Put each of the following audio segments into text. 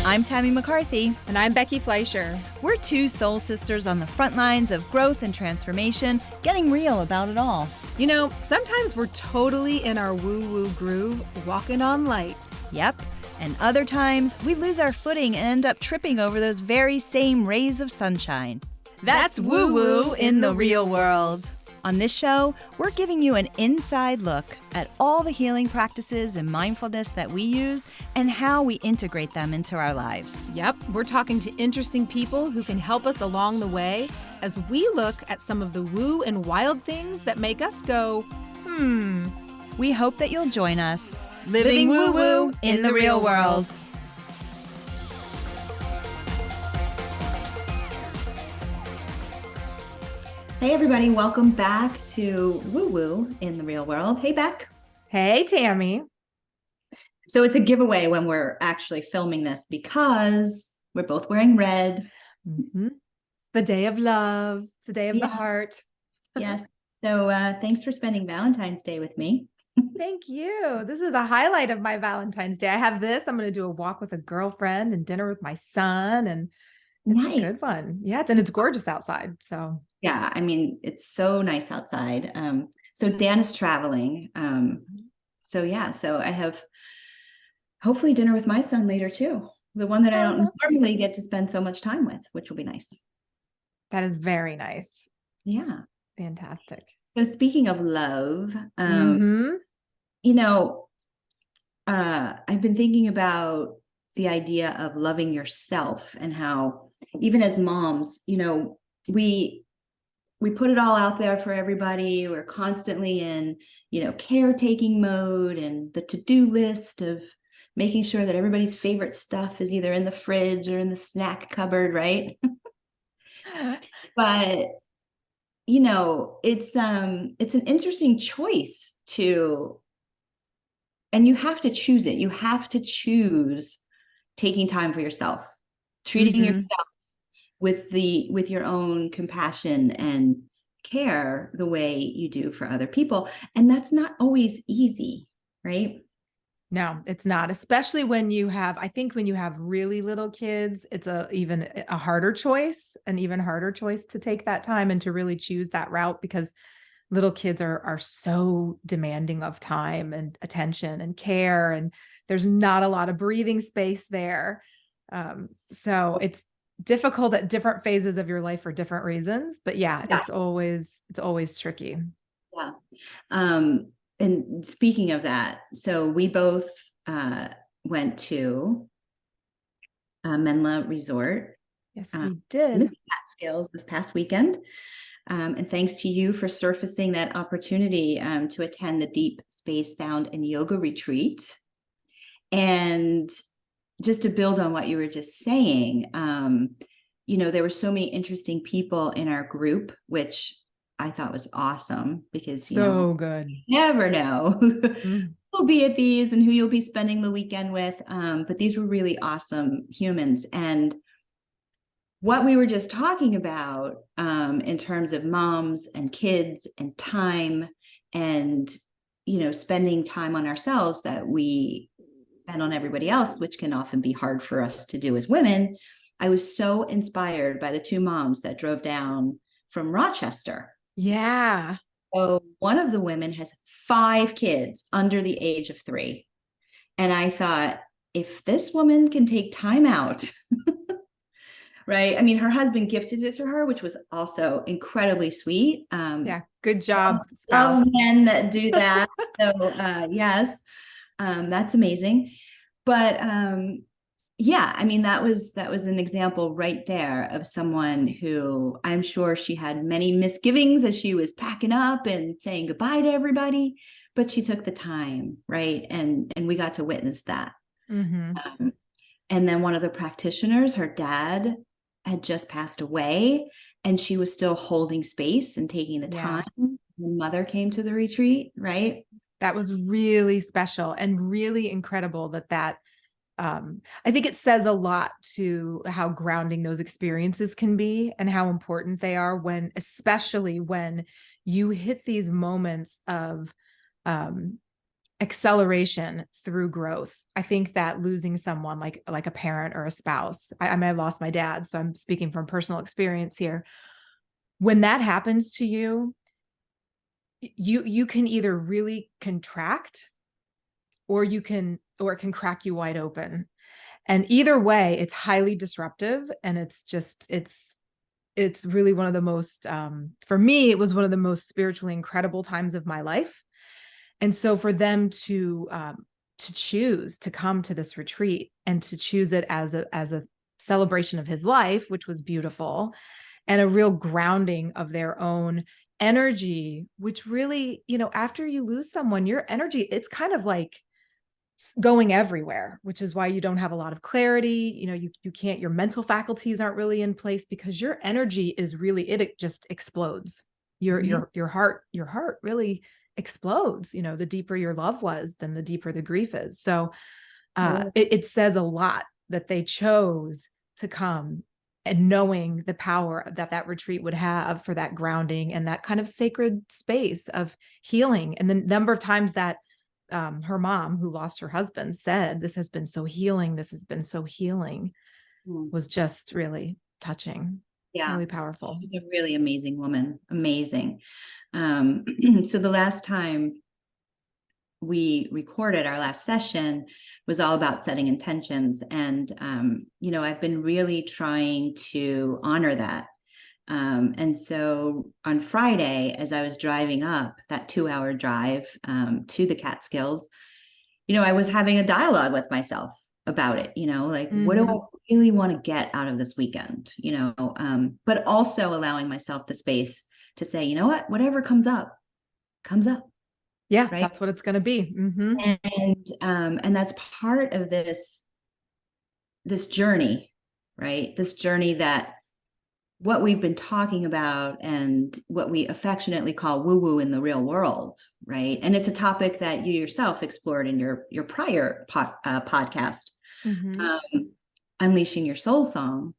I'm Tami McCarthy. And I'm Becki Fleischer. We're two soul sisters on the front lines of growth and transformation, getting real about it all. You know, sometimes we're totally in our woo-woo groove, walking on light. Yep. And other times, we lose our footing and end up tripping over those very same rays of sunshine. That's woo-woo in the real world. On this show, we're giving you an inside look at all the healing practices and mindfulness that we use and how we integrate them into our lives. Yep, we're talking to interesting people who can help us along the way as we look at some of the woo and wild things that make us go, We hope that you'll join us, living woo-woo in the real world. Hey everybody, welcome back to Woo Woo in the Real World. Hey Beck. Hey Tami. So it's a giveaway when we're actually filming this because we're both wearing red. Mm-hmm. The day of love, the day of the heart. Yes. So thanks for spending Valentine's Day with me. Thank you. This is a highlight of my Valentine's Day. I have this. I'm going to do a walk with a girlfriend and dinner with my son, and it's a good one. Yeah, and it's gorgeous outside. So yeah, I mean, it's so nice outside. So Dan is traveling. So I have hopefully dinner with my son later too. The one that I don't normally get to spend so much time with, which will be nice. That is very nice. Yeah. Fantastic. So speaking of love, I've been thinking about the idea of loving yourself and how even as moms, we put it all out there for everybody. We're constantly in, caretaking mode and the to-do list of making sure that everybody's favorite stuff is either in the fridge or in the snack cupboard, right? But, it's an interesting choice and you have to choose it. You have to choose taking time for yourself, treating yourself with your own compassion and care the way you do for other people. And that's not always easy, right? No, it's not, especially when you have really little kids, it's an even harder choice to take that time and to really choose that route, because little kids are so demanding of time and attention and care, and there's not a lot of breathing space there. So it's difficult at different phases of your life for different reasons, but it's always tricky. Yeah. And speaking of that, so we both went to Menla Resort. Yes, we did. In the Catskills this past weekend. And thanks to you for surfacing that opportunity to attend the Deep Space Sound and Yoga Retreat. And just to build on what you were just saying, there were so many interesting people in our group, which I thought was awesome because good. You never know who will be at these and who you'll be spending the weekend with. But these were really awesome humans. And what we were just talking about in terms of moms and kids and time and, spending time on ourselves that we spend on everybody else, which can often be hard for us to do as women. I was so inspired by the two moms that drove down from Rochester. Yeah. So one of the women has 5 kids under the age of 3. And I thought, if this woman can take time out, right? I mean, her husband gifted it to her, which was also incredibly sweet. Good job. Love men that do that. So yes, that's amazing. But that was an example right there of someone who I'm sure she had many misgivings as she was packing up and saying goodbye to everybody, but she took the time, right? And we got to witness that. And then one of the practitioners, her dad had just passed away, and she was still holding space and taking the time. The mother came to the retreat, right? That was really special and really incredible that I think it says a lot to how grounding those experiences can be and how important they are especially when you hit these moments of acceleration through growth. I think that losing someone like a parent or a spouse, I mean, I lost my dad, so I'm speaking from personal experience here. When that happens to you, you can either really contract or it can crack you wide open. And either way, it's highly disruptive, and it's really one of the most, for me, it was one of the most spiritually incredible times of my life. And so for them to choose to come to this retreat and to choose it as a celebration of his life, which was beautiful, and a real grounding of their own energy, which really, after you lose someone, your energy, it's kind of like going everywhere, which is why you don't have a lot of clarity. You can't, your mental faculties aren't really in place, because your energy is really, it just explodes. Your heart really explodes. The deeper your love was, then the deeper the grief is. So it says a lot that they chose to come, and knowing the power that retreat would have for that grounding and that kind of sacred space of healing. And the number of times that her mom, who lost her husband, said, "This has been so healing. This has been so healing," was just really touching. Yeah. Really powerful. She's a really amazing woman. Amazing. So the last time we recorded our last session was all about setting intentions. And, I've been really trying to honor that. And so on Friday, as I was driving up that 2-hour drive to the Catskills, I was having a dialogue with myself about it, what do I really want to get out of this weekend, but also allowing myself the space to say, you know what, whatever comes up, comes up. Yeah, right. That's what it's going to be. And that's part of this journey, right? This journey that what we've been talking about and what we affectionately call woo-woo in the real world, right? And it's a topic that you yourself explored in your prior podcast, Unleashing Your Soul Song.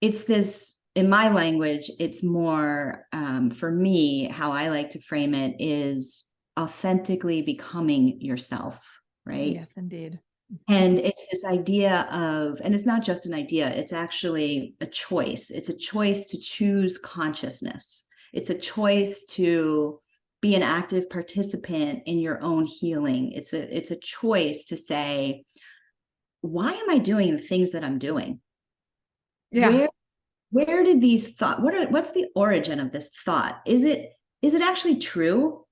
It's this, in my language, it's more, for me, how I like to frame it is authentically becoming yourself, right? Yes, indeed. And it's this idea of, and it's not just an idea, it's actually a choice. It's a choice to choose consciousness. It's a choice to be an active participant in your own healing. It's a choice to say, why am I doing the things that I'm doing? Yeah. Where did these what's the origin of this thought? Is it actually true?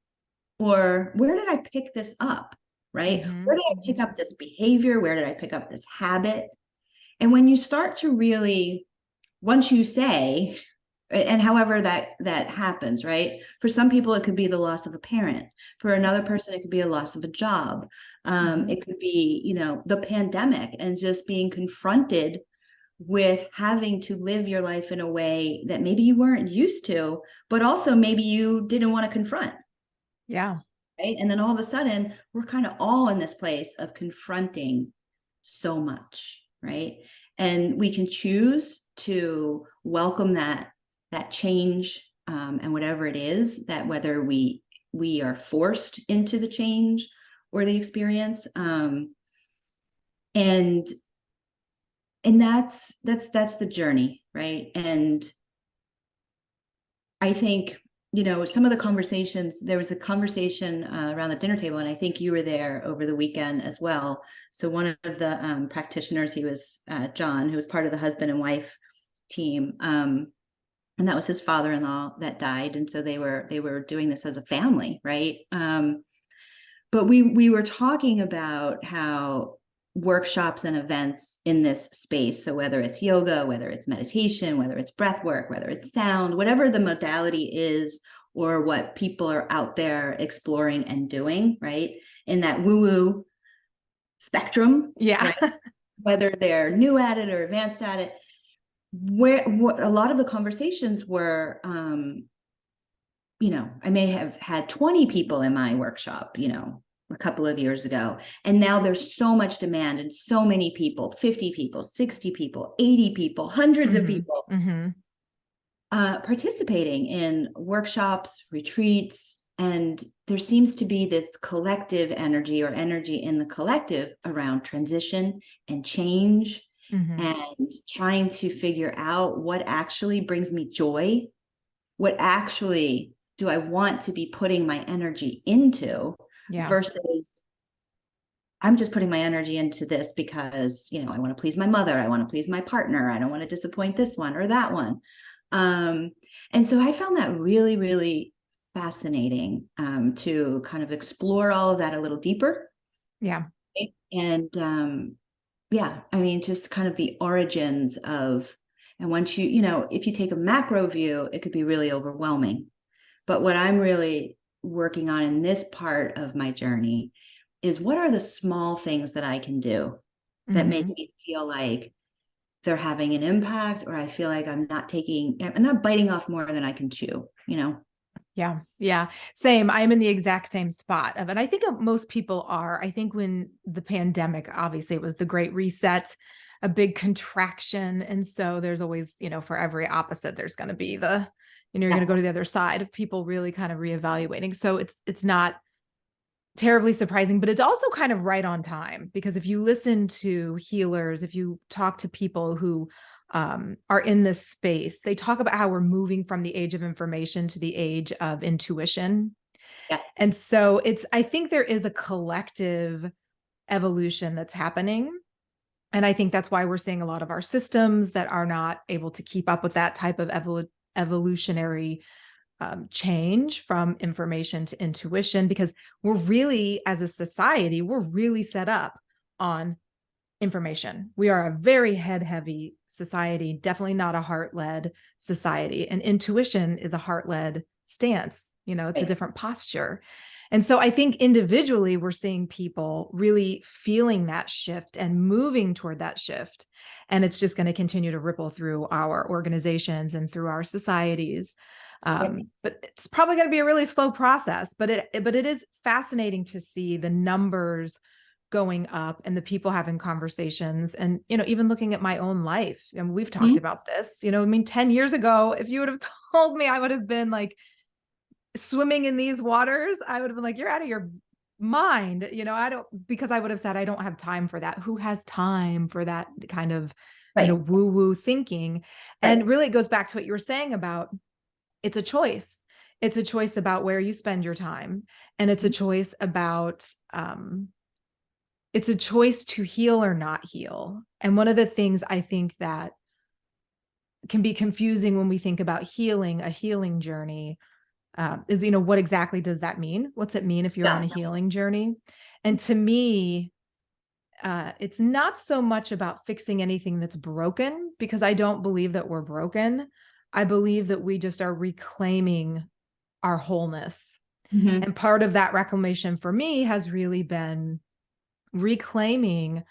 Or where did I pick this up? Right? Where did I pick up this behavior? Where did I pick up this habit? And when you start to really, once you say, and however that happens, right? For some people, it could be the loss of a parent. For another person, it could be a loss of a job. It could be, the pandemic, and just being confronted with having to live your life in a way that maybe you weren't used to, but also maybe you didn't want to confront. Yeah. Right. And then all of a sudden, we're kind of all in this place of confronting so much. Right. And we can choose to welcome that change, and whatever it is, that whether we are forced into the change or the experience. And that's the journey. Right. And I think, some of the conversations, there was a conversation around the dinner table, and I think you were there over the weekend as well. So one of the practitioners, he was John, who was part of the husband and wife team. And that was his father-in-law that died. And so they were doing this as a family, right? But we were talking about how workshops and events in this space, so whether it's yoga, whether it's meditation, whether it's breath work, whether it's sound, whatever the modality is, or what people are out there exploring and doing, right, in that woo-woo spectrum, Yeah. right? Whether they're new at it or advanced at it, where a lot of the conversations were, I may have had 20 people in my workshop, a couple of years ago. And now there's so much demand, and so many people, 50 people, 60 people, 80 people, hundreds of people participating in workshops, retreats. And there seems to be this collective energy or energy in the collective around transition and change, and trying to figure out what actually brings me joy, what actually do I want to be putting my energy into, versus I'm just putting my energy into this because, you know, I want to please my mother, I want to please my partner, I don't want to disappoint this one or that one. And so I found that really, really fascinating, to kind of explore all of that a little deeper. Yeah. And yeah, I mean, just kind of the origins of, and once you know, if you take a macro view, it could be really overwhelming. But what I'm really working on in this part of my journey is, what are the small things that I can do that make me feel like they're having an impact, or I feel like I'm not biting off more than I can chew, you know? Yeah. Yeah. Same. I'm in the exact same spot of it. I think most people are. I think when the pandemic, obviously it was the great reset, a big contraction. And so there's always, you know, for every opposite, there's going to be the, you know, you're going to go to the other side of people really kind of reevaluating. So it's not terribly surprising, but it's also kind of right on time, because if you listen to healers, if you talk to people who are in this space, they talk about how we're moving from the age of information to the age of intuition. Yes. And so I think there is a collective evolution that's happening. And I think that's why we're seeing a lot of our systems that are not able to keep up with that type of evolutionary change from information to intuition, because we're really, as a society, we're really set up on information. We are a very head heavy society, definitely not a heart led society. And intuition is a heart led stance. You know, it's a different posture. And so I think individually, we're seeing people really feeling that shift and moving toward that shift. And it's just going to continue to ripple through our organizations and through our societies. But it's probably going to be a really slow process, but it is fascinating to see the numbers going up and the people having conversations, and, you know, even looking at my own life. And we've talked about this, you know, I mean, 10 years ago, if you would have told me I would have been like swimming in these waters, I would have been like, you're out of your mind. You know, because I would have said, I don't have time for that. Who has time for that kind of, you know, woo woo thinking? And really it goes back to what you were saying about, it's a choice. It's a choice about where you spend your time. And it's a choice about, it's a choice to heal or not heal. And one of the things I think that can be confusing when we think about healing, a healing journey, is, you know, what exactly does that mean? What's it mean if you're on a healing journey? And to me, it's not so much about fixing anything that's broken, because I don't believe that we're broken. I believe that we just are reclaiming our wholeness. And part of that reclamation for me has really been reclaiming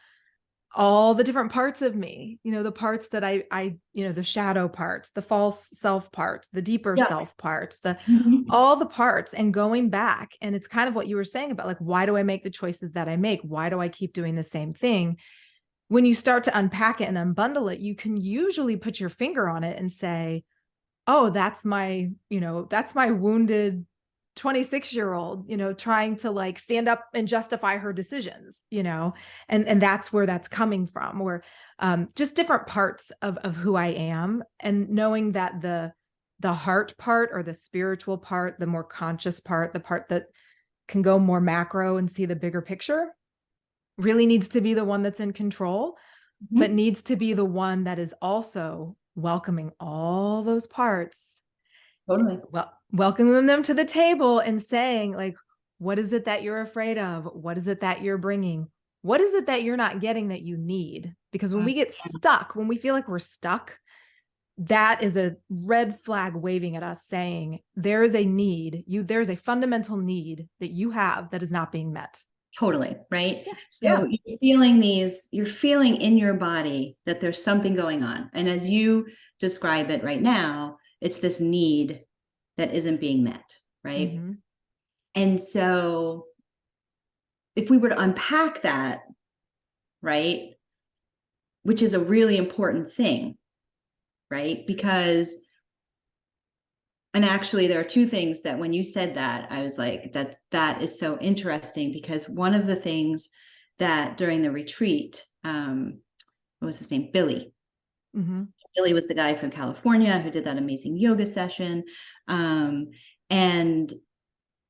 all the different parts of me, you know, the parts that you know, the shadow parts, the false self parts, the deeper self parts, all the parts, and going back. And it's kind of what you were saying about, like, why do I make the choices that I make? Why do I keep doing the same thing? When you start to unpack it and unbundle it, you can usually put your finger on it and say, oh, that's my wounded 26-year-old, you know, trying to like stand up and justify her decisions, you know, and that's where that's coming from, or just different parts of who I am. And knowing that the heart part, or the spiritual part, the more conscious part, the part that can go more macro and see the bigger picture, really needs to be the one that's in control, but needs to be the one that is also welcoming all those parts. Totally. Well, welcoming them to the table and saying, like, what is it that you're afraid of? What is it that you're bringing? What is it that you're not getting that you need? Because when we get stuck, when we feel like we're stuck, that is a red flag waving at us saying there is a need, there's a fundamental need that you have that is not being met. Totally. Right. So you're feeling in your body that there's something going on. And as you describe it right now, it's this need that isn't being met. Right. And so if we were to unpack that, right, which is a really important thing, right? Because And actually, there are two things that when you said that, I was like, that is so interesting, because one of the things that during the retreat, what was his name? Billy. Mm-hmm. Billy was the guy from California who did that amazing yoga session. And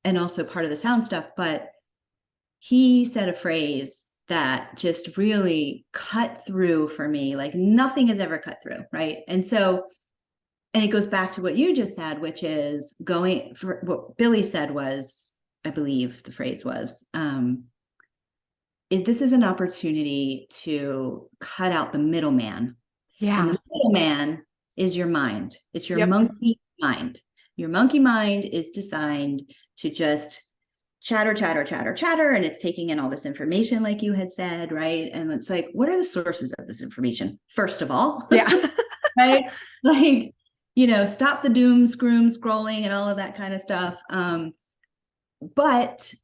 also part of the sound stuff, but he said a phrase that just really cut through for me, like nothing has ever cut through, right? And it goes back to what you just said, which is going for what Billy said was, I believe the phrase was, this is an opportunity to cut out the middleman. And Yeah. the middleman is your mind. It's your Yep. monkey mind. Your monkey mind is designed to just chatter, chatter, chatter, chatter. And it's taking in all this information, like you had said, right? And it's like, what are the sources of this information? First of all, Yeah. right? Like, stop the doom, scroom, scrolling, and all of that kind of stuff. But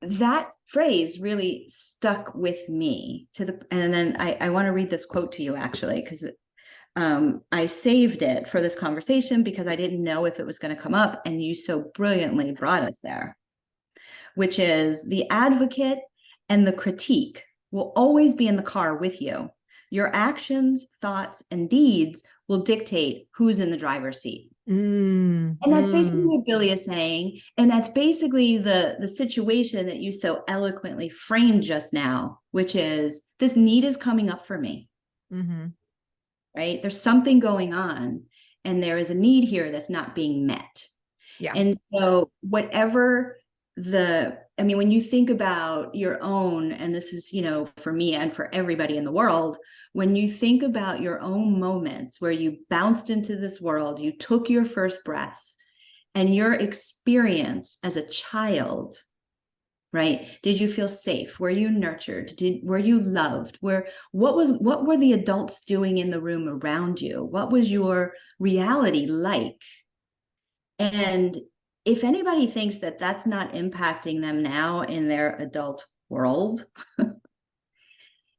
that phrase really stuck with me and then I want to read this quote to you, actually, because I saved it for this conversation because I didn't know if it was going to come up, and you so brilliantly brought us there, which is: the advocate and the critique will always be in the car with you. Your actions, thoughts, and deeds will dictate who's in the driver's seat. And that's basically what Billy is saying. And that's basically the situation that you so eloquently framed just now, which is, this need is coming up for me, right? There's something going on, and there is a need here that's not being met. Yeah. And so when you think about your own, and this is, for me and for everybody in the world, when you think about your own moments where you bounced into this world, you took your first breaths, and your experience as a child, right? Did you feel safe? Were you nurtured? Were you loved? What were the adults doing in the room around you? What was your reality like? And if anybody thinks that that's not impacting them now in their adult world,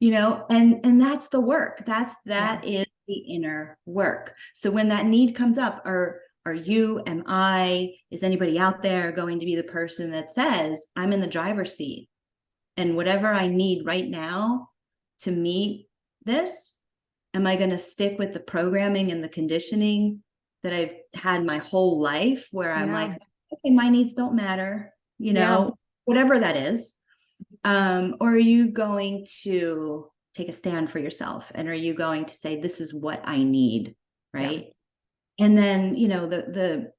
and that's the work. That is the inner work. So when that need comes up, is anybody out there going to be the person that says, I'm in the driver's seat, and whatever I need right now to meet this, am I going to stick with the programming and the conditioning that I've had my whole life, where I'm like, okay, my needs don't matter, whatever that is. Or are you going to take a stand for yourself? And are you going to say, this is what I need, right? Yeah. And then, the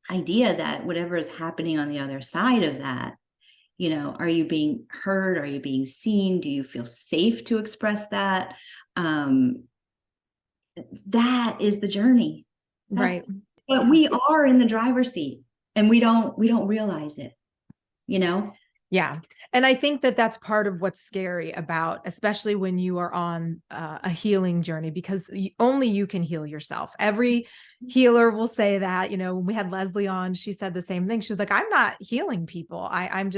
idea that whatever is happening on the other side of that, are you being heard? Are you being seen? Do you feel safe to express that? That is the journey. Right. But we are in the driver's seat, and we don't realize it, Yeah. And I think that that's part of what's scary about, especially when you are on a healing journey, because only you can heal yourself. Every healer will say that. When we had Leslie on, she said the same thing. She was like, I'm not healing people. I'm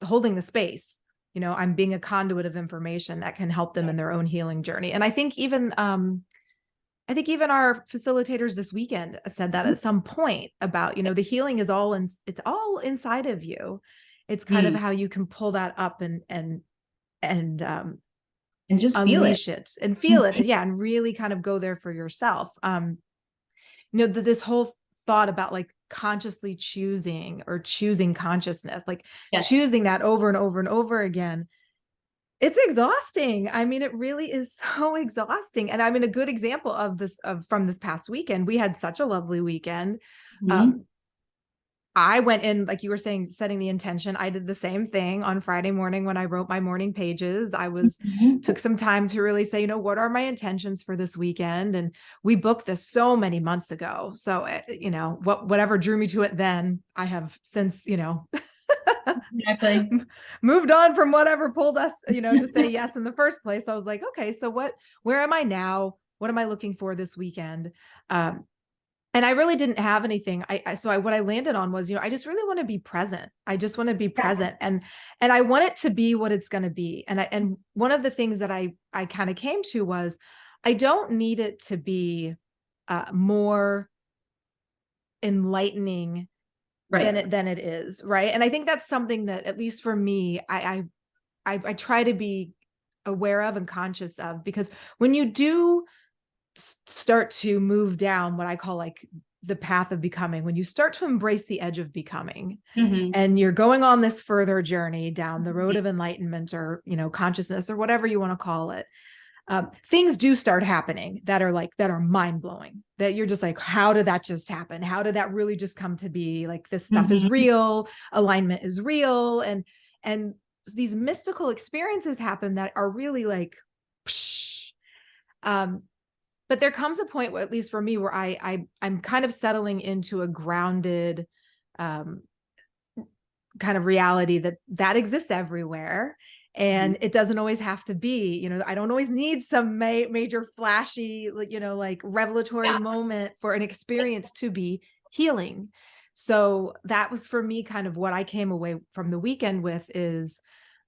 holding the space. I'm being a conduit of information that can help them in their own healing journey. And I think even our facilitators this weekend said that at some point about, the healing is it's all inside of you. It's kind of how you can pull that up and just unleash it and feel it. Yeah. And really kind of go there for yourself. This whole thought about like consciously choosing consciousness, like choosing that over and over and over again. It's exhausting. I mean, it really is so exhausting. And I'm in a good example of this, from this past weekend. We had such a lovely weekend. I went in, like you were saying, setting the intention. I did the same thing on Friday morning when I wrote my morning pages. I took some time to really say, what are my intentions for this weekend? And we booked this so many months ago. So, whatever drew me to it then, I have since, exactly moved on from whatever pulled us, to say yes in the first place. So I was like, okay, so where am I now? What am I looking for this weekend? And I really didn't have anything. What I landed on was, I just really want to be present. I just want to be present, and I want it to be what it's going to be. And one of the things that I kind of came to was, I don't need it to be more enlightening Right. than it is, right? And I think that's something that, at least for me, I try to be aware of and conscious of, because when you do start to move down what I call like the path of becoming, when you start to embrace the edge of becoming, Mm-hmm. and you're going on this further journey down the road of enlightenment, or, you know, consciousness, or whatever you want to call it, things do start happening that are mind blowing, that you're just like, how did that just happen? How did that really just come to be? Like, this stuff is Mm-hmm. real, alignment is real. And these mystical experiences happen that are really like, psh. Um, but there comes a point where, at least for me, where I'm kind of settling into a grounded, um, kind of reality that exists everywhere. And it doesn't always have to be, you know, I don't always need some major flashy, like, you know, like revelatory Yeah. moment for an experience to be healing. So that was for me kind of what I came away from the weekend with is,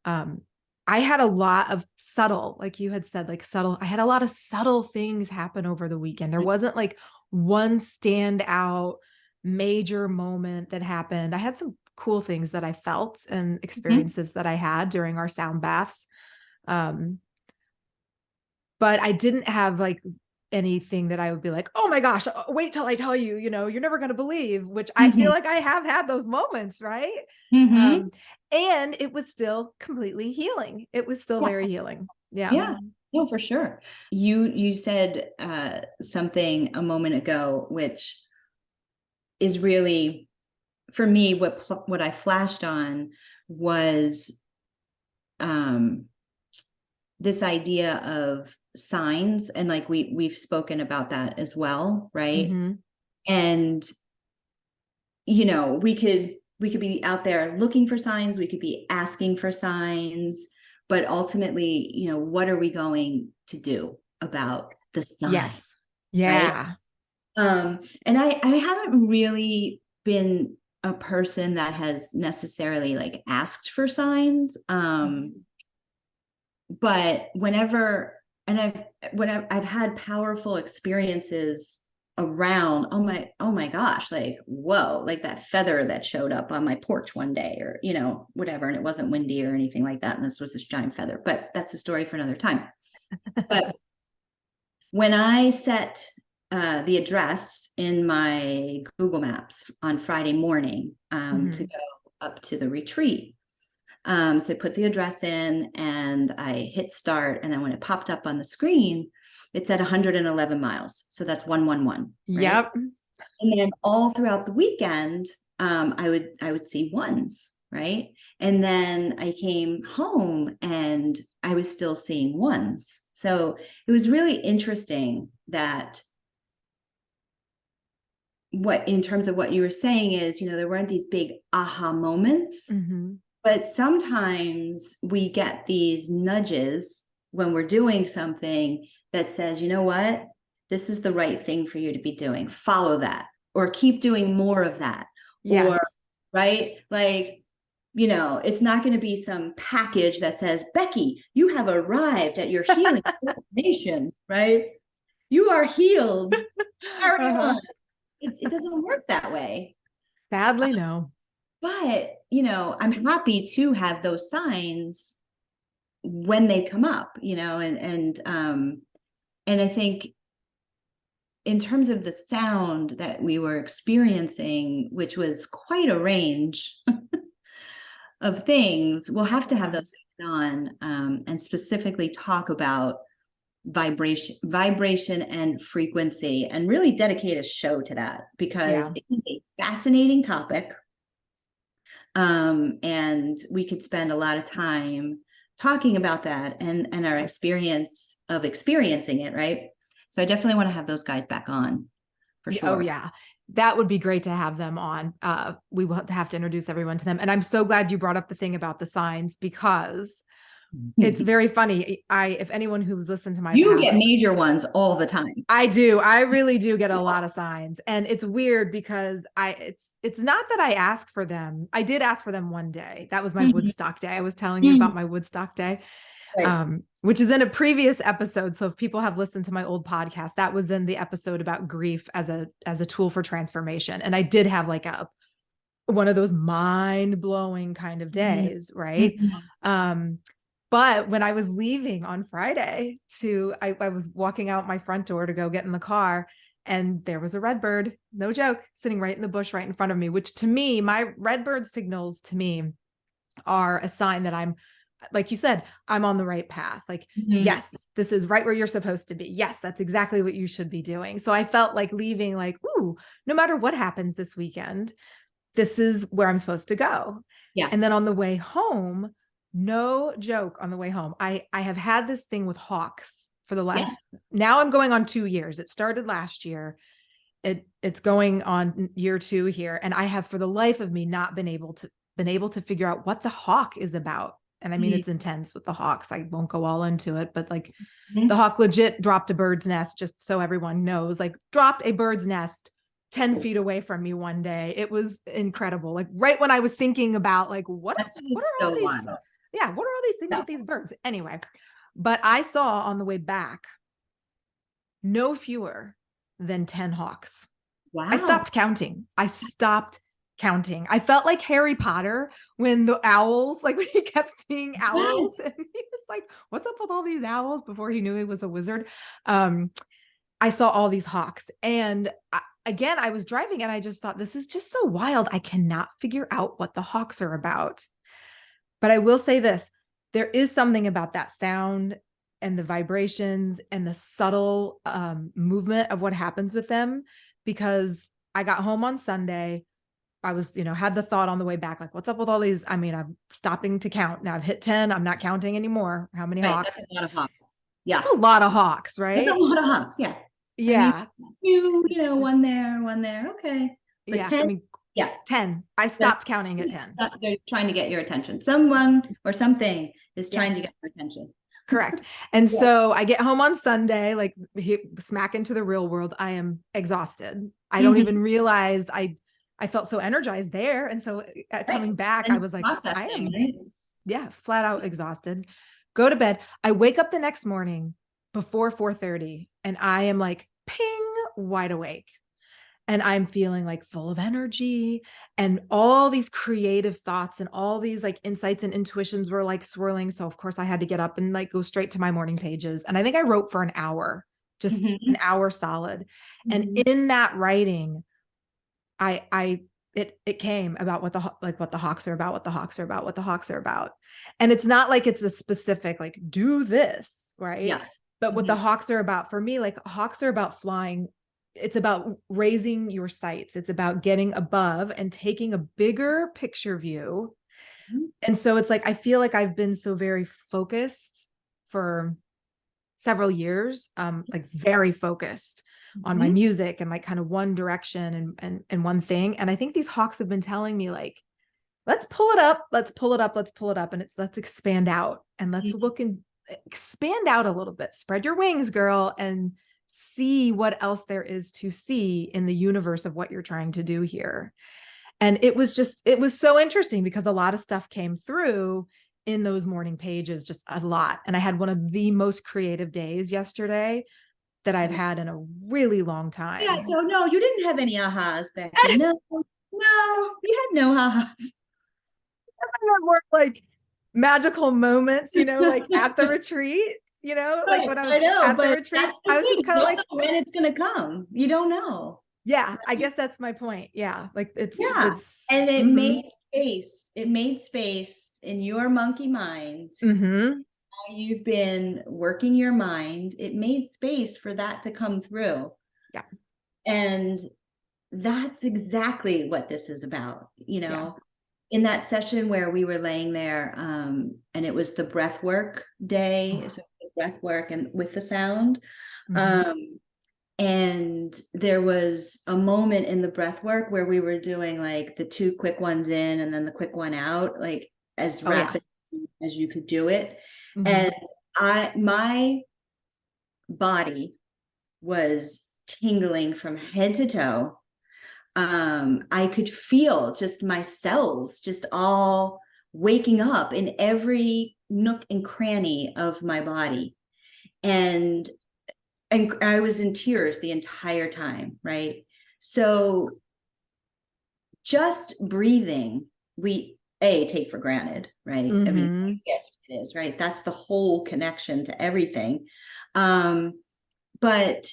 um, I had a lot of subtle, like you had said, like subtle, I had a lot of subtle things happen over the weekend. There wasn't like one standout major moment that happened. I had some cool things that I felt and Mm-hmm. experiences that I had during our sound baths. Um, but I didn't have like anything that I would be like, oh my gosh, wait till I tell you, you know, you're never going to believe, which I feel Mm-hmm. like I have had those moments, right? Mm-hmm. Um, and it was still completely healing. It was still Yeah. very healing. Yeah. Yeah. No, for sure. You said something a moment ago, which is really, for me, what I flashed on was um this idea of signs, and like we've spoken about that as well, right? Mm-hmm. And you know, we could be out there looking for signs, we could be asking for signs, but ultimately, you know, what are we going to do about the sign, Yes. right? Yeah. And I haven't really been a person that has necessarily like asked for signs. But whenever, and I've had powerful experiences around, oh my gosh, like whoa, like that feather that showed up on my porch one day, or you know, whatever, and it wasn't windy or anything like that, and this was this giant feather, but that's a story for another time. But when I set the address in my Google Maps on Friday morning, to Mm-hmm. go up to the retreat, so I put the address in and I hit start. And then when it popped up on the screen, it said 111 miles. So that's 111, right? Yep. And then all throughout the weekend, I would see ones, right? And then I came home and I was still seeing ones. So it was really interesting that what, in terms of what you were saying, is, you know, there weren't these big aha moments. Mm-hmm. But sometimes we get these nudges when we're doing something that says, you know what, this is the right thing for you to be doing. Follow that, or keep doing more of that. Or, Yes. right? Like, you know, it's not going to be some package that says, Becki, you have arrived at your healing destination, right? You are healed. Carry Uh-huh. on. It doesn't work that way. Sadly, no. But, you know, I'm happy to have those signs when they come up, you know, and I think in terms of the sound that we were experiencing, which was quite a range of things, we'll have to have Yeah. those on, and specifically talk about vibration and frequency, and really dedicate a show to that, because Yeah. it is a fascinating topic. And we could spend a lot of time talking about that, and our experience of experiencing it, right? So I definitely want to have those guys back on, for Oh sure. yeah. That would be great to have them on. We will have to introduce everyone to them. And I'm so glad you brought up the thing about the signs, because it's very funny. If anyone who's listened to my You get past, major ones all the time. I do. I really do get a lot of signs. And it's weird because it's not that I ask for them. I did ask for them one day. That was my Mhm. Woodstock day. I was telling you Mhm. about my Woodstock day. Right. which is in a previous episode. So if people have listened to my old podcast, that was in the episode about grief as a tool for transformation. And I did have like one of those mind blowing kind of Mhm. days. Right. Mhm. But when I was leaving on Friday I was walking out my front door to go get in the car, and there was a redbird, no joke, sitting right in the bush right in front of me, which to me, my redbird signals to me are a sign that I'm, like you said, I'm on the right path. Like, Mhm. yes, this is right where you're supposed to be. Yes, that's exactly what you should be doing. So I felt like leaving, like, ooh, no matter what happens this weekend, this is where I'm supposed to go. Yeah. And then on the way home, no joke, on the way home, I have had this thing with hawks for the Yeah. last, now I'm going on 2 years. It started last year. It's going on year 2 here. And I have, for the life of me, not been able to figure out what the hawk is about. And I mean, Mhm. it's intense with the hawks. I won't go all into it, but like the Mhm. hawk legit dropped a bird's nest, just so everyone knows, like dropped a bird's nest 10 feet away from me one day. It was incredible. Like right when I was thinking about like, That's what just are all so these, wild. yeah, what are all these things Yeah. with these birds? Anyway, but I saw on the way back no fewer than 10 hawks. I Wow. stopped counting. I stopped counting. I felt like Harry Potter when the owls, like when he kept seeing Yes. owls and he was like, what's up with all these owls, before he knew he was a wizard. Um, I saw all these hawks. And again, I was driving and I just thought, this is just so wild. I cannot figure out what the hawks are about. But I will say this, there is something about that sound and the vibrations and the subtle movement of what happens with them, because I got home on Sunday. I was, had the thought on the way back, like, what's up with all these? I mean, I'm stopping to count. Now I've hit 10. I'm not counting anymore. How many Right. That's hawks? a lot of hawks. That's Yeah. a lot of hawks, That's a right? lot of hawks. Yeah. I mean, Yeah. one there, one there. Okay. But Yeah. I 10, mean, yeah. 10. I They're, stopped counting at 10. they're trying to get your attention. Someone or something is trying to Yes. get your attention. Correct. And Yeah. so I get home on Sunday, like smack into the real world. I am exhausted. I don't Mhm. even realize I felt so energized there. And so Right. coming back, I And was like, I processing, am, right? yeah, flat out exhausted. Go to bed. I wake up the next morning before 4:30 and I am like ping, wide awake. And I'm feeling like full of energy, and all these creative thoughts and all these like insights and intuitions were like swirling. So of course I had to get up and like go straight to my morning pages. And I think I wrote for an hour, just an Mhm. hour solid. And Mhm. in that writing, it came about what the hawks are about, what the hawks are about, what the hawks are about. And it's not like it's a specific, like, do this, right? Yeah. But what the Mhm. hawks are about for me, like hawks are about flying. It's about raising your sights. It's about getting above and taking a bigger picture view. Mhm. And so it's like, I feel like I've been so very focused for several years, like very focused on my Mhm. music and like kind of one direction and one thing. And I think these hawks have been telling me like, let's pull it up, let's pull it up, let's pull it up. And let's expand out and let's Mhm. look and expand out a little bit, spread your wings, girl, and see what else there is to see in the universe of what you're trying to do here. And it was so interesting because a lot of stuff came through in those morning pages, just a lot. And I had one of the most creative days yesterday that I've So, had in a really long yeah. time. So no, you didn't have any ahas, Becki. No, no, you had no ahas. More like magical moments, like at the retreat, like Right. when I was I know, at the but retreat, that's the I was thing. just You kind of don't like, know when it's gonna come. You don't know. yeah, I guess that's my point. Yeah. Like Yeah. it's, And it mm-hmm, made space. It made space in your monkey mind. mm-hmm. How you've been working your mind. It made space for that to come through. Yeah. And that's exactly what this is about. Yeah. In that session where we were laying there, and it was the breath work day, Oh, so breath work and with the sound. mm-hmm. And there was a moment in the breath work where we were doing like the two quick ones in and then the quick one out, like as Oh, yeah. rapid as you could do it. Mm-hmm. And my body was tingling from head to toe. I could feel just my cells just all waking up in every nook and cranny of my body. And I was in tears the entire time, right? So just breathing, we take for granted, right? I mean, what Mm-hmm. a gift it is, right? That's the whole connection to everything. But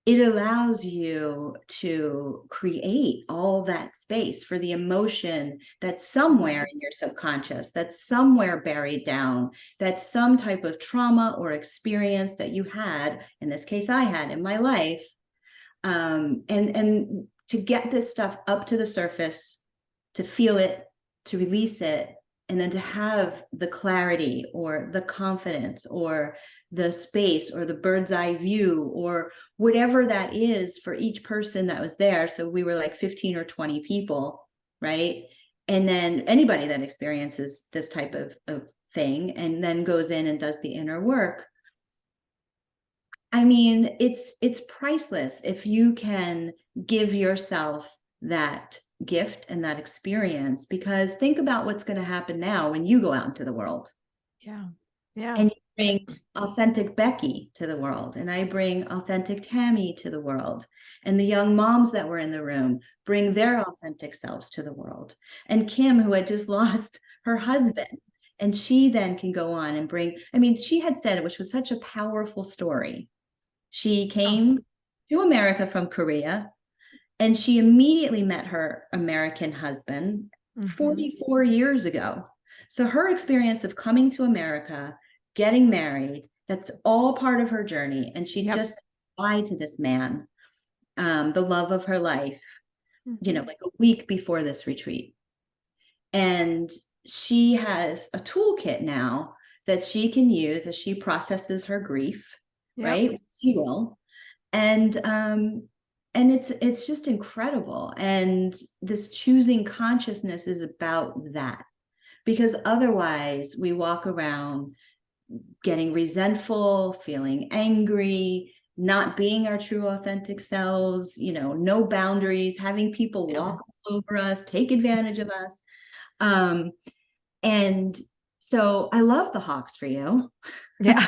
it allows you to create all that space for the emotion that's somewhere in your subconscious, that's somewhere buried down, that's some type of trauma or experience that you had, in this case, I had in my life. And to get this stuff up to the surface, to feel it, to release it, and then to have the clarity or the confidence or the space or the bird's eye view or whatever that is for each person that was there. So we were like 15 or 20 people, right? And then anybody that experiences this type of thing and then goes in and does the inner work. I mean, it's priceless if you can give yourself that gift and that experience, because think about what's going to happen now when you go out into the world. Yeah. Yeah. And you bring authentic Becki to the world, and I bring authentic Tami to the world, and the young moms that were in the room bring their authentic selves to the world, and Kim, who had just lost her husband, and she then can go on and bring, I mean, she had said it, which was such a powerful story. She Oh. came to America from Korea, and she immediately met her American husband Mm-hmm. 44 years ago. So her experience of coming to America, getting married, that's all part of her journey. And she Yep. just said bye to this man, the love of her life, Mm-hmm. like a week before this retreat. And she has a toolkit now that she can use as she processes her grief, Yep. right? She will. And it's just incredible. And this choosing consciousness is about that, because otherwise we walk around getting resentful, feeling angry, not being our true authentic selves, no boundaries, having people Yeah. walk over us, take advantage of us. And so I love the hawks for you. Yeah.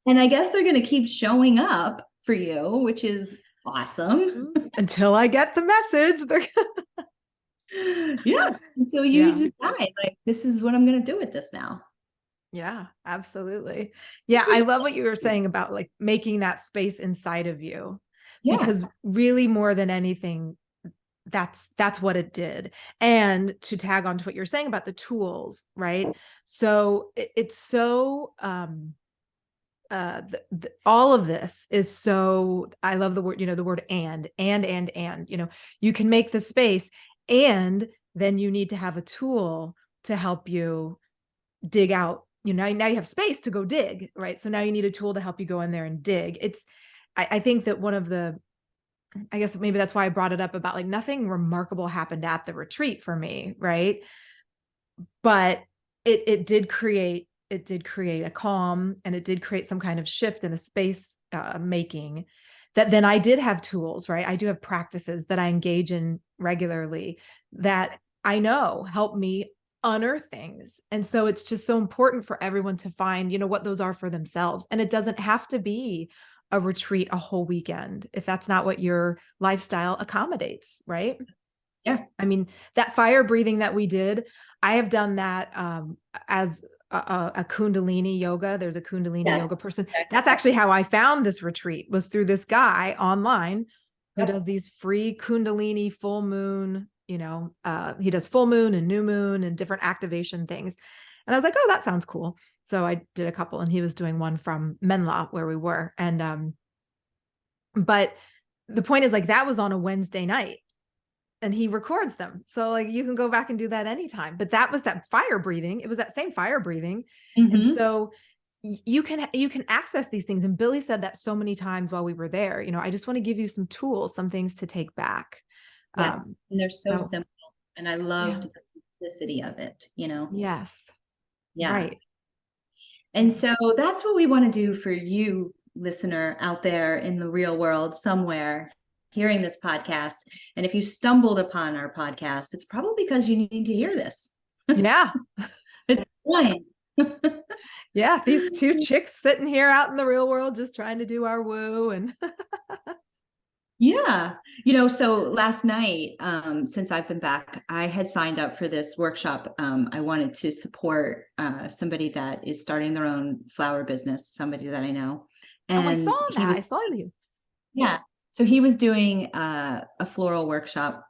And I guess they're going to keep showing up for you, which is awesome. Until I get the message. They're Yeah. Until you yeah. decide, like, this is what I'm going to do with this now. Yeah, absolutely. Yeah, I love what you were saying about like making that space inside of you, Yeah. because really more than anything, that's what it did. And to tag on to what you're saying about the tools, right? So it's so all of this is so, I love the word, the word and, you can make the space, and then you need to have a tool to help you dig out, now you have space to go dig, right? So now you need a tool to help you go in there and dig. I think that one of the, I guess maybe that's why I brought it up about like nothing remarkable happened at the retreat for me, right? But it did create a calm, and it did create some kind of shift in a space making, that then I did have tools, right? I do have practices that I engage in regularly that I know help me unearth things. And so it's just so important for everyone to find, what those are for themselves. And it doesn't have to be a retreat, a whole weekend, if that's not what your lifestyle accommodates, right? Yeah. I mean, that fire breathing that we did, I have done that as a Kundalini yoga. There's a Kundalini yoga Yes. person. Exactly. That's actually how I found this retreat, was through this guy online who Yep. does these free Kundalini full moon, he does full moon and new moon and different activation things. And I was like, oh, that sounds cool. So I did a couple, and he was doing one from Menla where we were. And, but the point is, like, that was on a Wednesday night, and he records them. So like you can go back and do that anytime. But that was that fire breathing. It was that same fire breathing. And Mm-hmm. so you can access these things. And Billy said that so many times while we were there, I just want to give you some tools, some things to take back. Yes. And they're so So simple. And I yeah. loved the simplicity of it. Yes. Yeah. Right. And so that's what we want to do for you, listener out there in the real world somewhere, hearing this podcast. And if you stumbled upon our podcast, it's probably because you need to hear this. Yeah. It's fine. Yeah, these two chicks sitting here out in the real world just trying to do our woo and Yeah. So last night, since I've been back, I had signed up for this workshop. I wanted to support somebody that is starting their own flower business, somebody that I know. oh, I saw And he that. I was, saw you. yeah. So he was doing a floral workshop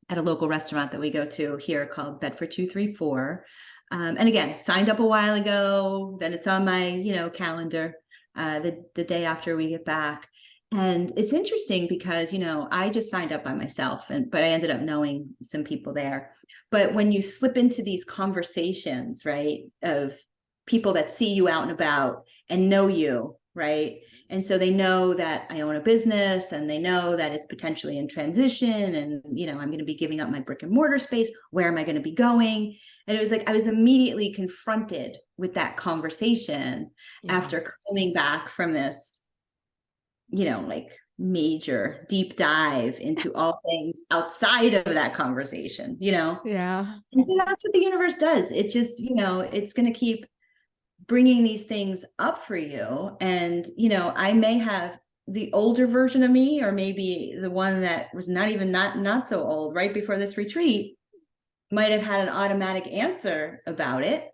at a local restaurant that we go to here called Bedford 234. And again, signed up a while ago, then it's on my, calendar the day after we get back. And it's interesting because, I just signed up by myself but I ended up knowing some people there. But when you slip into these conversations, right, of people that see you out and about and know you, right? And so they know that I own a business and they know that it's potentially in transition and, I'm going to be giving up my brick and mortar space. Where am I going to be going? And it was like, I was immediately confronted with that conversation after coming back from this, like major deep dive into all things outside of that conversation, Yeah. And so that's what the universe does. It just, it's going to keep bringing these things up for you. And, I may have the older version of me, or maybe the one that was not so old right before this retreat might have had an automatic answer about it.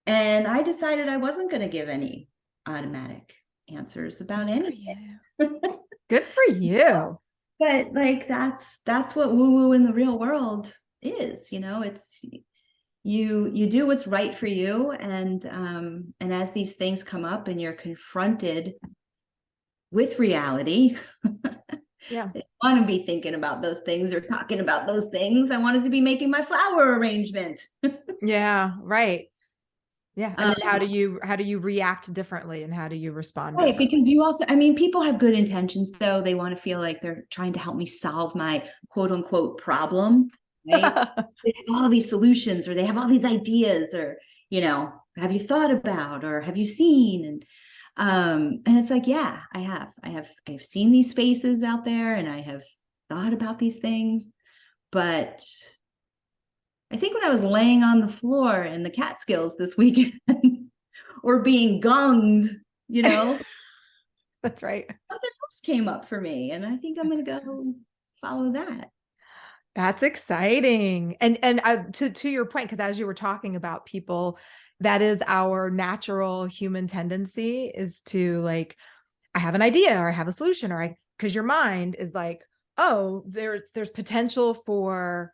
And I decided I wasn't going to give any automatic answers about anything. Good for you. But like that's what woo-woo in the real world is, it's you do what's right for you, and as these things come up and you're confronted with reality, Yeah. I want to be thinking about those things or talking about those things. I wanted to be making my flower arrangement. Yeah. Right. Yeah. And um, then how do you react differently and how do you respond right, differently? because you also, people have good intentions, though. They want to feel like they're trying to help me solve my quote unquote problem, right? They have all these solutions, or they have all these ideas, or, have you thought about, or have you seen? And it's like, yeah, I have seen these spaces out there and I have thought about these things. But I think when I was laying on the floor in the Catskills this weekend or being gonged, That's right. something else came up for me. And I think I'm going to go follow that. That's exciting. And to your point, because as you were talking about people, that is our natural human tendency is to like, I have an idea or I have a solution because your mind is like, oh, there's potential for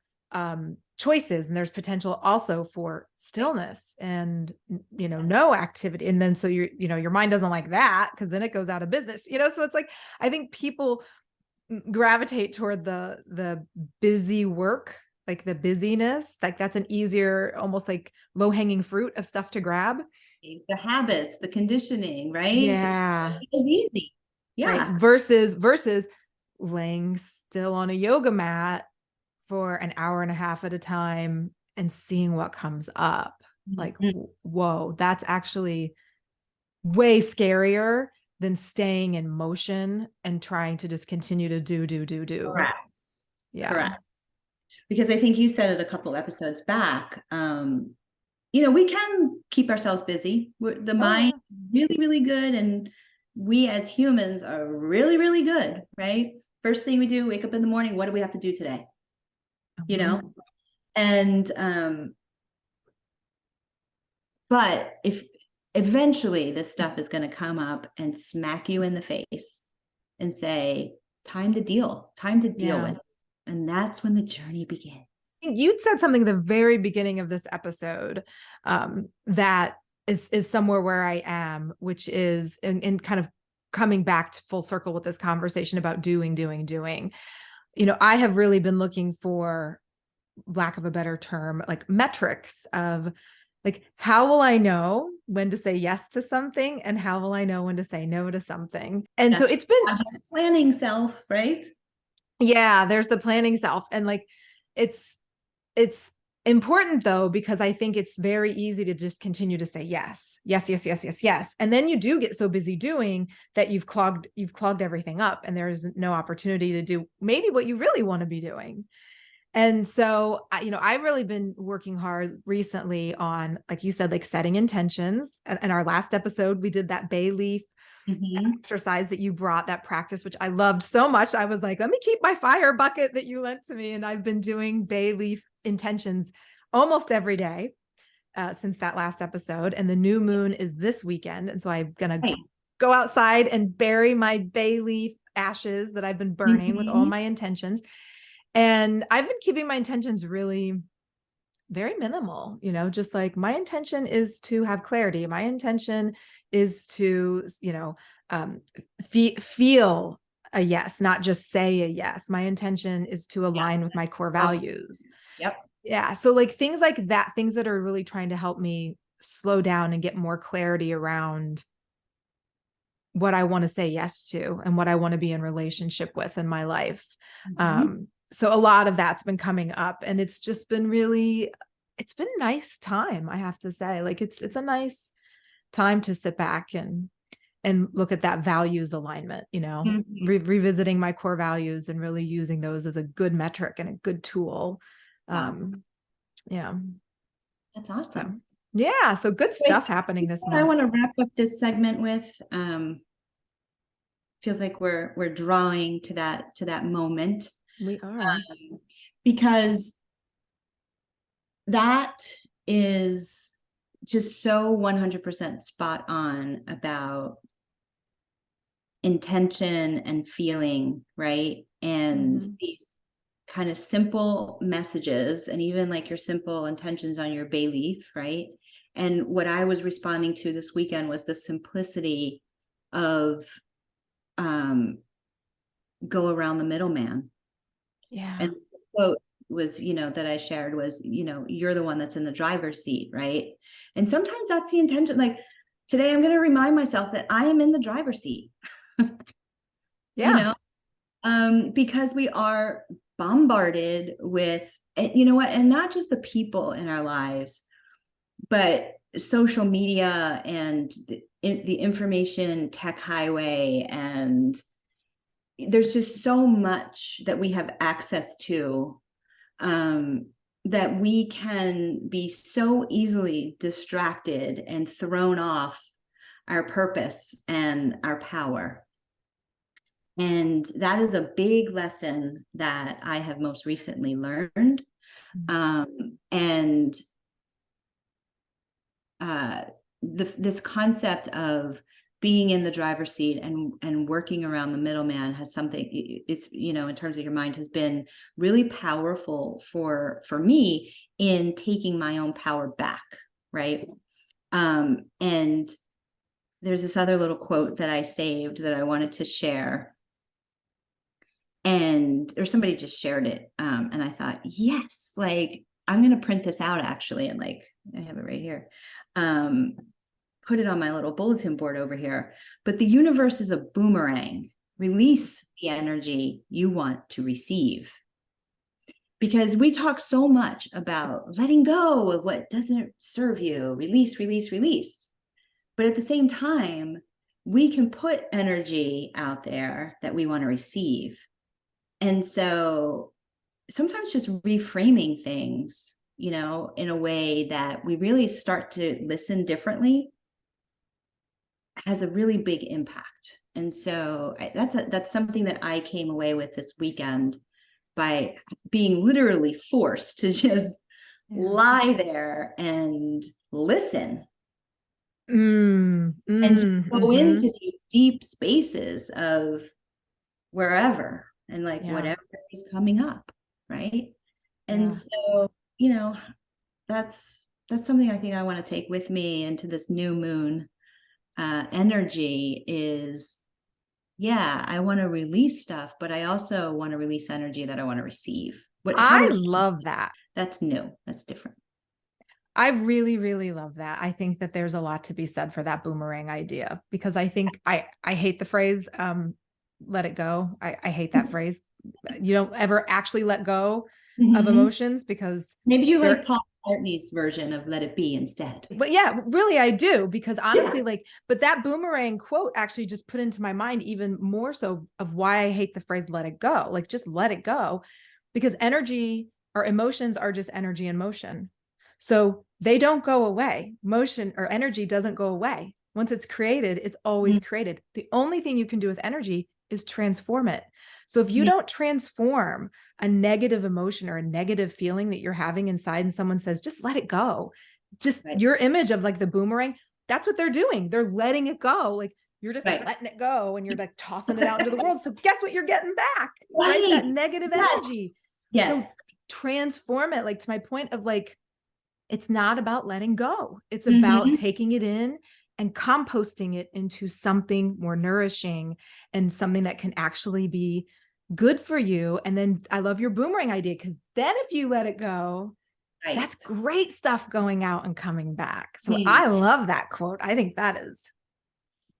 choices and there's potential also for stillness and no activity. And then so your mind doesn't like that because then it goes out of business. So it's like I think people gravitate toward the busy work, like the busyness, like that's an easier, almost like low-hanging fruit of stuff to grab. The habits, the conditioning, right? Yeah. It's easy. Right. Yeah. Versus laying still on a yoga mat for an hour and a half at a time and seeing what comes up. Like, whoa, that's actually way scarier than staying in motion and trying to just continue to do. Correct. Yeah. Correct. Because I think you said it a couple episodes back. We can keep ourselves busy. The mind is really, really good. And we as humans are really, really good, right? First thing we do, wake up in the morning, what do we have to do today? And but if eventually this stuff is going to come up and smack you in the face and say, time to deal with it. And that's when the journey begins. You'd said something at the very beginning of this episode that is somewhere where I am, which is in kind of coming back to full circle with this conversation about doing. I have really been looking for, lack of a better term, like metrics of like, how will I know when to say yes to something and how will I know when to say no to something? And so it's been planning self, right? Yeah, there's the planning self. And like, it's important though, because I think it's very easy to just continue to say yes. And then you do get so busy doing that you've clogged everything up and there's no opportunity to do maybe what you really want to be doing. And so, I've really been working hard recently on, like you said, like setting intentions. And in our last episode, we did that bay leaf Mhm. exercise that you brought, that practice, which I loved so much. I was like, let me keep my fire bucket that you lent to me. And I've been doing bay leaf intentions almost every day since that last episode. And the new moon is this weekend. And so I'm going to Right. go outside and bury my bay leaf ashes that I've been burning with all Mhm. my intentions. And I've been keeping my intentions really very minimal, just like my intention is to have clarity. My intention is to, feel a yes, not just say a yes. My intention is to Yeah. align with my core So, values. yep. Yeah. So like things like that, things that are really trying to help me slow down and get more clarity around what I want to say yes to and what I want to be in relationship with in my life. Mhm. So a lot of that's been coming up, and it's just been really, it's been a nice time, I have to say. Like it's a nice time to sit back and look at that values alignment, Mhm. revisiting my core values and really using those as a good metric and a good tool. Wow. Yeah. That's So awesome. yeah. So good Wait, stuff happening this I month. want to wrap up this segment with feels like we're drawing to that moment, We are. because that is just so 100% spot on about intention and feeling, right? And Mhm. these kind of simple messages, and even like your simple intentions on your bay leaf, right? And what I was responding to this weekend was the simplicity of um, go around the middleman. Yeah. And the quote was, that I shared was, you're the one that's in the driver's seat, right? And sometimes that's the intention. Like today, I'm going to remind myself that I am in the driver's seat, you Yeah. know, because we are bombarded with, and not just the people in our lives, but social media and the information tech highway. And there's just so much that we have access to, um, that we can be so easily distracted and thrown off our purpose and our power. And that is a big lesson that I have most recently learned. And uh, this concept of being in the driver's seat and working around the middleman has something, it's, in terms of your mind, has been really powerful for me in taking my own power back, right? And there's this other little quote that I saved that I wanted to share, and or somebody just shared it, and I thought, yes, like I'm gonna print this out actually, and like I have it right here, um, put it on my little bulletin board over here. But the universe is a boomerang. Release the energy you want to receive, because we talk so much about letting go of what doesn't serve you, release, release, release. But at the same time, we can put energy out there that we want to receive. And so sometimes just reframing things, in a way that we really start to listen differently has a really big impact. And so that's something that I came away with this weekend by being literally forced to just Yeah. lie there and listen Mm, and just mm, go into mm-hmm. these deep spaces of wherever and like Yeah. whatever is coming up, right? And Yeah. so, you know, that's something I think I want to take with me into this new moon energy is, yeah, I want to release stuff, but I also want to release energy that I want to receive. I love that. That's new. That's different. I really, really love that. I think that there's a lot to be said for that boomerang idea, because I think I hate the phrase let it go. I hate that phrase. You don't ever actually let go of Mm-hmm. emotions because Maybe you like they're, Paul McCartney's version of "Let It Be" instead. but yeah, really I do, because Yeah. honestly, like, but that boomerang quote actually just put into my mind even more so of why I hate the phrase let it go. Like just let it go, because energy our emotions are just energy in motion. So they don't go away. Motion or energy doesn't go away. Once it's created, it's always created. The only thing you can do with energy is transform it. So if you don't transform a negative emotion or a negative feeling that you're having inside, and someone says, just let it go, just your image of like the boomerang, that's what they're doing. They're letting it go. Like you're just letting it go and you're like tossing it out into the world. So guess what you're getting back, right? That negative energy. Yes. So transform it. Like to my point of like, it's not about letting go. It's about taking it in and composting it into something more nourishing and something that can actually be good for you. And then I love your boomerang idea, because then if you let it go, that's great stuff going out and coming back. So I love that quote. I think that is,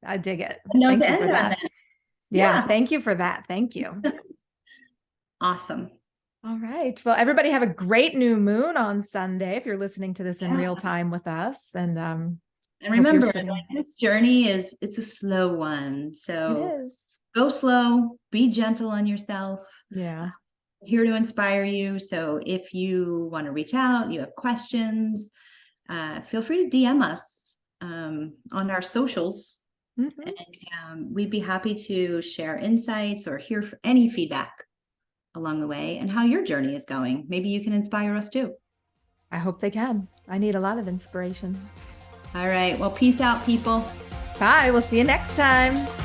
I dig it. Thank you for that. Yeah. Thank you for that. Thank you. Awesome. All right. Well, everybody have a great new moon on Sunday if you're listening to this in real time with us. And remember, like, this journey it's a slow one. So it is. Go slow, be gentle on yourself. Yeah. I'm here to inspire you. So if you want to reach out, you have questions, feel free to DM us on our socials. And we'd be happy to share insights or hear any feedback along the way and how your journey is going. Maybe you can inspire us too. I hope they can. I need a lot of inspiration. All right. Well, peace out, people. Bye. We'll see you next time.